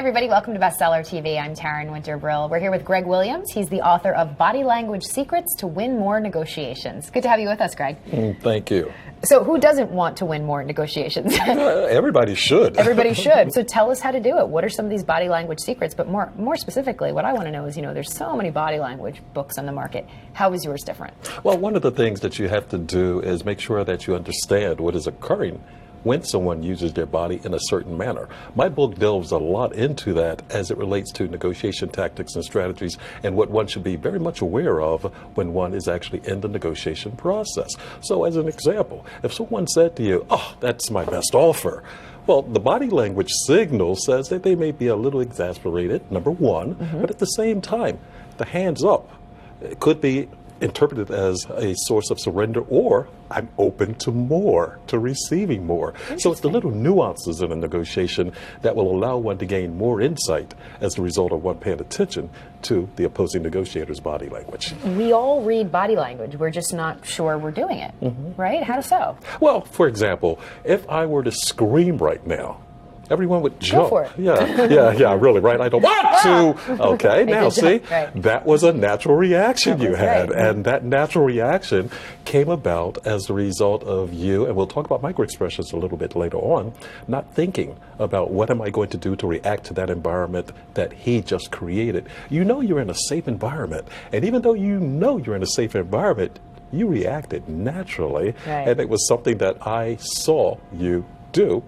everybody. Welcome to Bestseller TV. I'm Taryn Winterbrill. We're here with Greg Williams. He's the author of Body Language Secrets to Win More Negotiations. Good to have you with us, Greg. Thank you. So who doesn't want to win more negotiations? Everybody should. Everybody should. So tell us how to do it. What are some of these body language secrets? But more specifically, what I want to know is, there's so many body language books on the market. How is yours different? Well, one of the things that you have to do is make sure that you understand what is occurring when someone uses their body in a certain manner. My book delves a lot into that as it relates to negotiation tactics and strategies and what one should be very much aware of when one is actually in the negotiation process. So as an example, if someone said to you, "Oh, that's my best offer," well, the body language signal says that they may be a little exasperated, number one, but at the same time, the hands up could be interpreted as a source of surrender, or I'm open to more, to receiving more. So it's the little nuances in a negotiation that will allow one to gain more insight as a result of one paying attention to the opposing negotiator's body language. We all read body language. We're just not sure we're doing it, right? How so? Well, for example, if I were to scream right now, everyone would jump. Go for it. Yeah, really, right? I don't want to. Okay, now see, right. That was a natural reaction you had. Right. And that natural reaction came about as a result of you, and we'll talk about microexpressions a little bit later on, not thinking about what am I going to do to react to that environment that he just created. You know you're in a safe environment, and even though you know you're in a safe environment, you reacted naturally, right. and it was something that I saw you do.